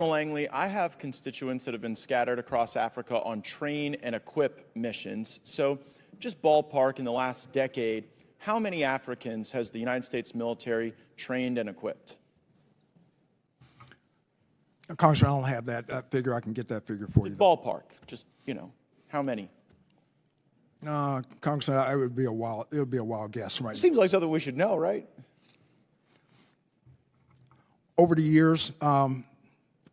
Langley, I have constituents that have been scattered across Africa on train and equip missions. So just ballpark, in the last decade, how many Africans has the United States military trained and equipped? Congressman, I don't have that figure. I can get that figure for you. Ballpark, just, how many? Congressman, it would be a wild guess right now. Seems like something we should know, right? Over the years,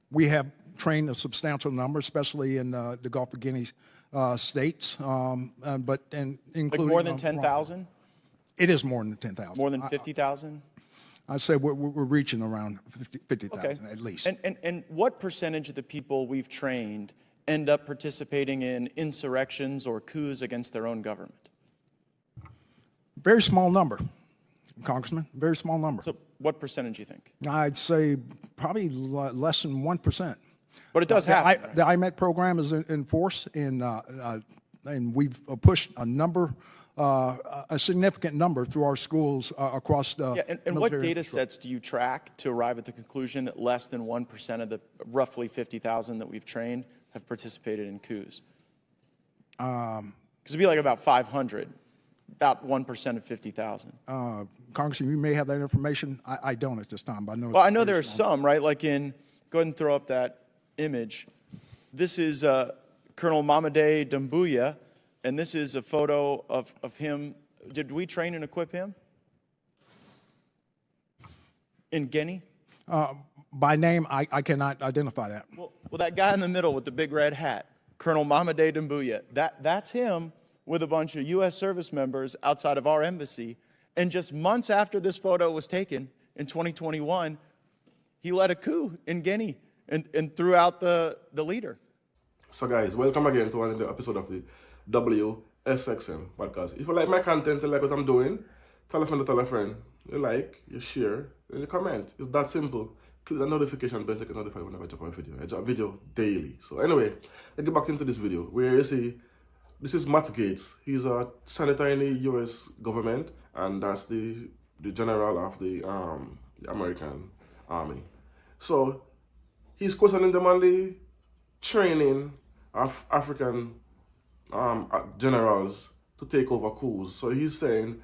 we have trained a substantial number, especially in the Gulf of Guinea states, including Like more than 10,000? It is more than 10,000. More than 50,000? I'd say we're reaching around 50,000 at least. And what percentage of the people we've trained end up participating in insurrections or coups against their own government? Very small number, Congressman, very small number. So what percentage do you think? I'd say probably less than 1%. But it does happen, right? The IMET program is in force, and we've pushed a significant number through our schools across the and what data sets do you track to arrive at the conclusion that less than 1% of the roughly 50,000 that we've trained have participated in coups? Because it'd be like about 500, about 1% of 50,000. Congressman, you may have that information. I don't at this time, but I know. Well, I know there are some, right? Like go ahead and throw up that image. This is Colonel Mamade Doumbouya, and this is a photo of him. Did we train and equip him in Guinea? By name, I cannot identify that. Well, that guy in the middle with the big red hat, Colonel Mamade Doumbouya, that's him with a bunch of U.S. service members outside of our embassy. And just months after this photo was taken in 2021, he led a coup in Guinea and threw out the leader. So guys, welcome again to another episode of the WSXM podcast. If you like my content, you like what I'm doing, tell a friend, you like, you share, and you comment. It's that simple. Click the notification bell to get notified whenever I drop a video. I drop a video daily. So anyway, let's get back into this video where you see, this is Matt Gaetz. He's a senator in the U.S. government, and that's the general of the American Army. So he's questioning them on the training of African generals to take over coups. So he's saying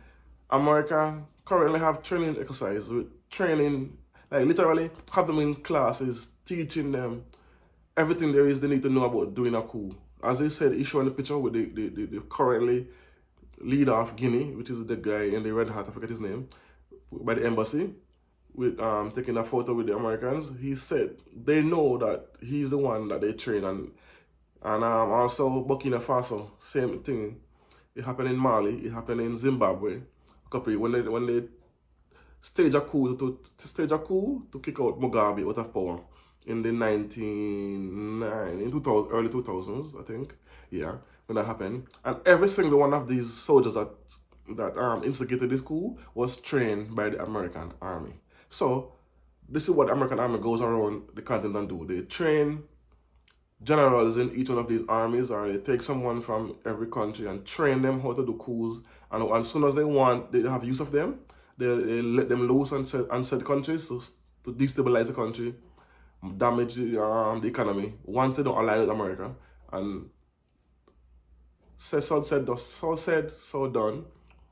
America currently have training exercise with training, like literally have them in classes, teaching them everything there is they need to know about doing a coup. As I said, he's showing the picture with the currently leader of Guinea, which is the guy in the red hat, I forget his name, by the embassy, with taking a photo with the Americans. He said they know that he's the one that they train, and also Burkina Faso, same thing. It happened in Mali, it happened in Zimbabwe. When they staged a coup to kick out Mugabe out of power in the early 2000s, I think. Yeah, when that happened. And every single one of these soldiers that instigated this coup was trained by the American army. So this is what the American army goes around the continent and do. They train generals in each one of these armies, or they take someone from every country and train them how to do coups. And as soon as they have use of them, they let them loose and set countries to destabilize the country, damage the economy once they don't ally with America. And so said, so done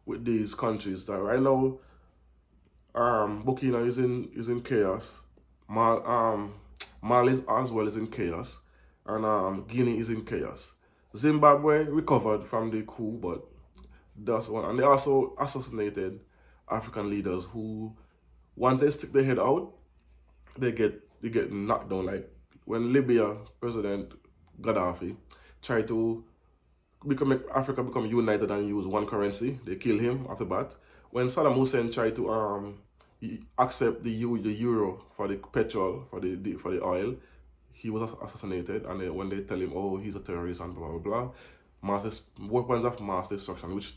with these countries. That right now, Burkina is in chaos. Mali as well is in chaos, and Guinea is in chaos. Zimbabwe recovered from the coup, but that's one. And they also assassinated African leaders who, once they stick their head out, they get knocked down. Like when Libya President Gaddafi tried to make Africa become united and use one currency, they kill him off the bat. When Saddam Hussein tried to accept the euro for the petrol, for the oil, he was assassinated. And when they tell him, oh, he's a terrorist and blah blah blah, weapons of mass destruction, which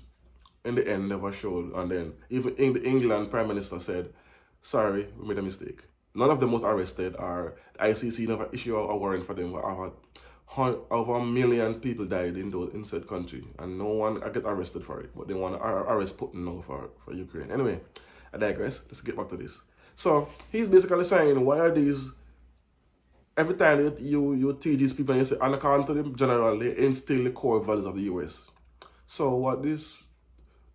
in the end never showed. And then even the England Prime Minister said, sorry, we made a mistake. None of them was arrested, or ICC never issued a warrant for them. Over 1 million people died in said country, and no one get arrested for it. But they want to arrest Putin now for Ukraine. Anyway, I digress. Let's get back to this. So he's basically saying, why are these every time that you teach these people and you say, and according to the general, they instill the core values of the US. So what this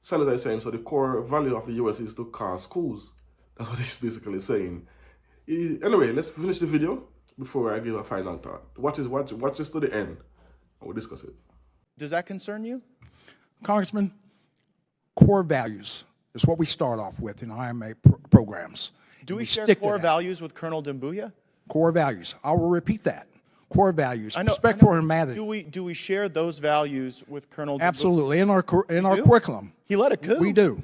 senator is saying, so the core value of the US is to cause coups. That's what he's basically saying. Anyway, let's finish the video before I give a final thought. Watch this to the end, and we'll discuss it. Does that concern you? Congressman, core values is what we start off with in IMA programs. Do we share stick to core that. values with Colonel Dumbuya? Core values. I will repeat that. Core values. I know, Respect for humanity. Do we share those values with Colonel Dumbuya? Absolutely. In our do? curriculum. He led a coup. We do.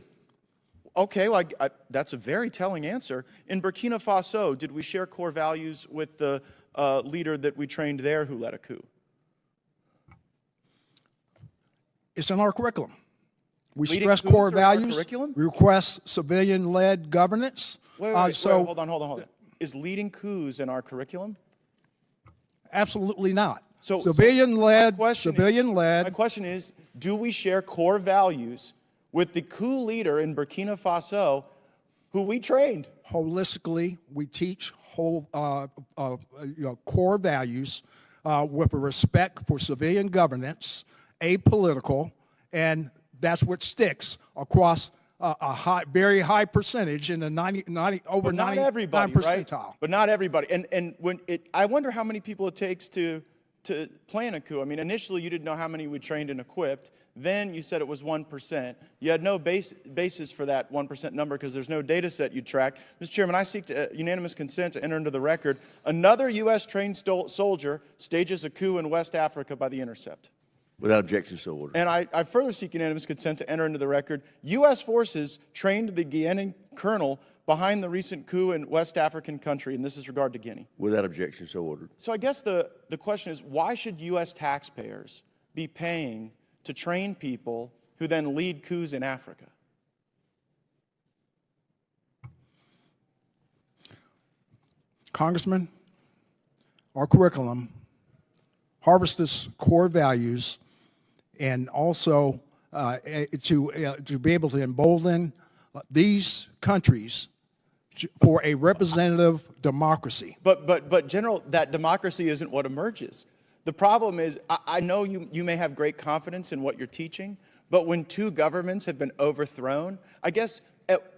Okay, well, that's a very telling answer. In Burkina Faso, did we share core values with the leader that we trained there who led a coup? It's in our curriculum. We Leading stress coups core are in our values. curriculum? We request civilian-led governance. Wait, hold on. Is leading coups in our curriculum? Absolutely not. So Civilian-led, my civilian-led. question is, do we share core values with the coup leader in Burkina Faso who we trained? Holistically, we teach core values with a respect for civilian governance, apolitical, and that's what sticks across a very high percentage in the over 99 percentile. Right? But not everybody. And I wonder how many people it takes to plan a coup. I mean, initially you didn't know how many we trained and equipped. Then you said it was 1%. You had no basis for that 1% number because there's no data set you track. Mr. Chairman, I seek unanimous consent to enter into the record another U.S. trained soldier stages a coup in West Africa by The Intercept. Without objection, so ordered. And I further seek unanimous consent to enter into the record U.S. forces trained the Guinean colonel behind the recent coup in West African country, and this is regard to Guinea. Without objection, so ordered. So I guess the question is, why should U.S. taxpayers be paying to train people who then lead coups in Africa? Congressman, our curriculum harvests core values and also to be able to embolden these countries for a representative democracy. But General, that democracy isn't what emerges. The problem is, I know you may have great confidence in what you're teaching, but when two governments have been overthrown, I guess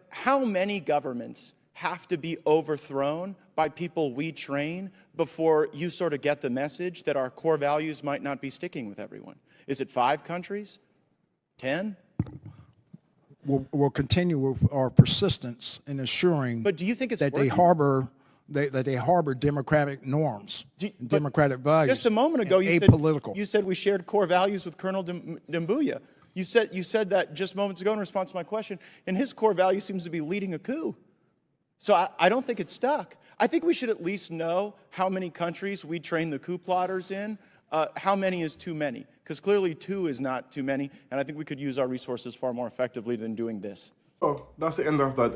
how many governments have to be overthrown by people we train before you sort of get the message that our core values might not be sticking with everyone? Is it 5 countries? 10? We'll continue with our persistence in assuring But do you think it's that working? they harbor democratic norms, democratic values. Just a moment ago, you said we shared core values with Colonel Dumbuya. You said that just moments ago in response to my question, and his core value seems to be leading a coup. So I don't think it's stuck. I think we should at least know how many countries we train the coup plotters in. How many is too many? Because clearly 2 is not too many, and I think we could use our resources far more effectively than doing this. So that's the end of that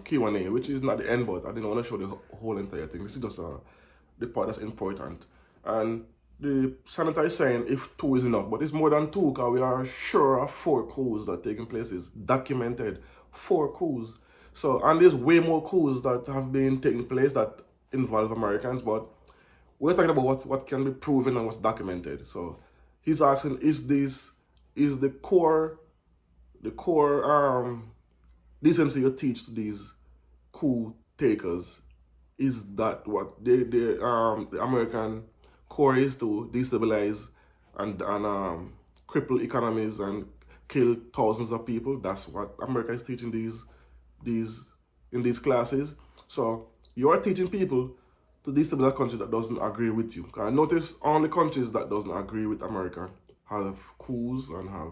Q&A, which is not the end, but I didn't want to show the whole entire thing. This is just the part that's important. And the senator is saying if 2 is enough, but it's more than 2 because we are sure of 4 coups that are taking place. It's documented 4 coups. So, and there's way more coups that have been taking place that involve Americans, but we're talking about what can be proven and what's documented. So he's asking, is the core decency you teach to these coup takers, is that what the American core is, to destabilize and cripple economies and kill thousands of people? That's what America is teaching in these classes. So you are teaching people to destabilize a country that doesn't agree with you. I notice only countries that doesn't agree with America have coups and have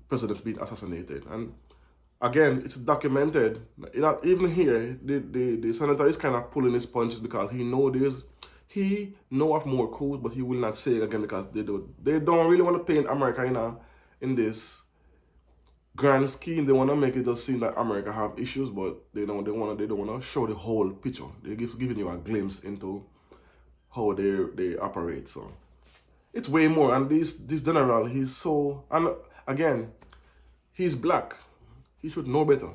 presidents being assassinated. And again, it's documented. Even here, the senator is kind of pulling his punches because he know of more coups, but he will not say it again because they don't really want to paint America in this grand scheme. They want to make it just seem like America have issues, but they don't want to show the whole picture. They're giving you a glimpse into how they operate. So it's way more. And this general, he's so, and again, he's black. He should know better.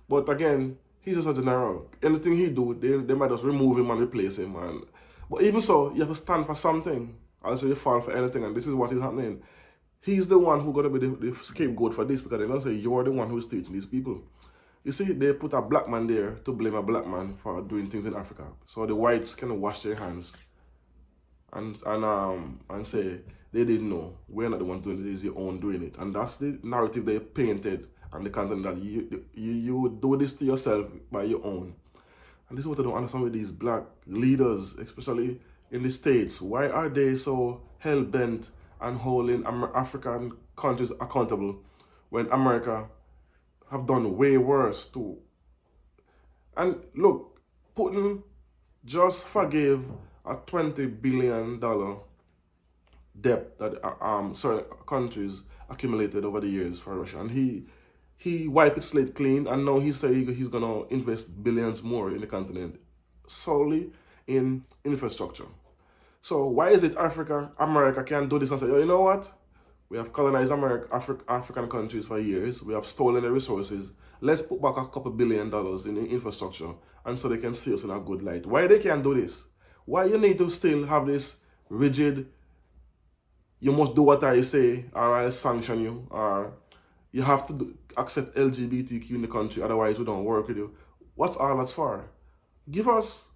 But again, He's just a general. Anything he do, they might just remove him and replace him. But even so, you have to stand for something. Also, you fall for anything, and this is what is happening. He's the one who's going to be the scapegoat for this, because they're going to say, you're the one who's teaching these people. You see, they put a black man there to blame a black man for doing things in Africa. So the whites can wash their hands and say, they didn't know. We're not the ones doing it, it's your own doing it. And that's the narrative they painted and the content that you do this to yourself by your own. And this is what I don't understand with these black leaders, especially in the States. Why are they so hell-bent on holding African countries accountable when America have done way worse too? And look, Putin just forgave a $20 billion debt that certain countries accumulated over the years for Russia. And he wiped its slate clean, and now he said he's going to invest billions more in the continent solely in infrastructure. So why is it America can't do this and say, oh, you know what? We have colonized African countries for years. We have stolen their resources. Let's put back a couple $1 billion in infrastructure, and so they can see us in a good light. Why they can't do this? Why you need to still have this rigid, you must do what I say or I'll sanction you, or you have to accept LGBTQ in the country, otherwise we don't work with you. What's all that for? Give us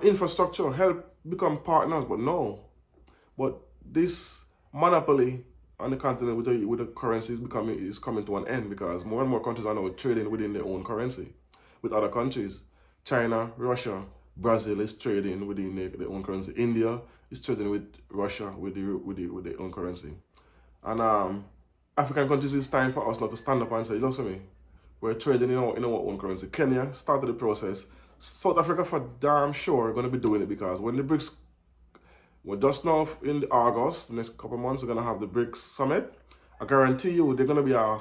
infrastructure, help become partners, but no. But this monopoly on the continent with the currency is coming to an end, because more and more countries are now trading within their own currency with other countries. China, Russia, Brazil is trading within their own currency. India is trading with Russia with their own currency. And African countries, it's time for us now to stand up and say, look to me, we're trading in our own currency. Kenya started the process. South Africa for damn sure are going to be doing it, because when the BRICS, we're just now in August, the next couple of months, we're going to have the BRICS summit. I guarantee you there's going to be a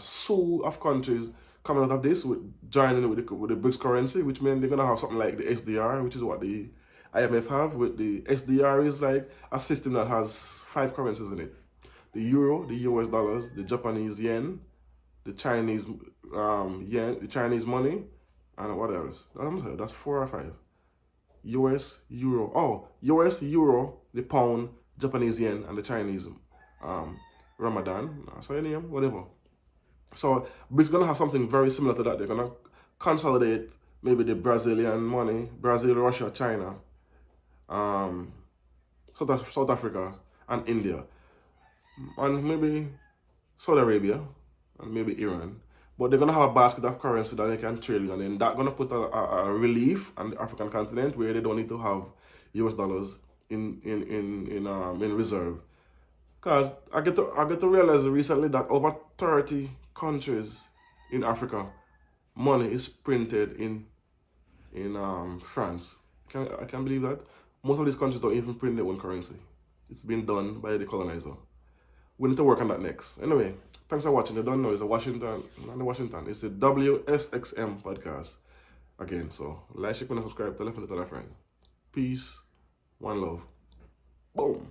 slew of countries coming out of this, joining with the BRICS currency, which means they're going to have something like the SDR, which is what the IMF have. With the SDR is like a system that has 5 currencies in it: the euro, the US dollars, the Japanese yen, the Chinese yen, the Chinese money, and what else? That's 4 or 5. US, euro, US, euro, the pound, Japanese yen, and the Chinese Ramadan, so any name, whatever. So BRICS gonna have something very similar to that. They're gonna consolidate maybe the Brazilian money, Brazil, Russia, China, South Africa, and India, and maybe Saudi Arabia, and maybe Iran. But they're gonna have a basket of currency that they can trade with, and then that's gonna put a relief on the African continent, where they don't need to have US dollars in reserve. Because I get to realize recently that over 30 countries in Africa, money is printed in France. I can't believe that. Most of these countries don't even print their own currency. It's been done by the colonizer. We need to work on that next. Anyway, thanks for watching. You don't know, it's the Washington. It's the WSXM podcast. Again, so like, share, and subscribe, tell a friend. Peace, one love. Boom.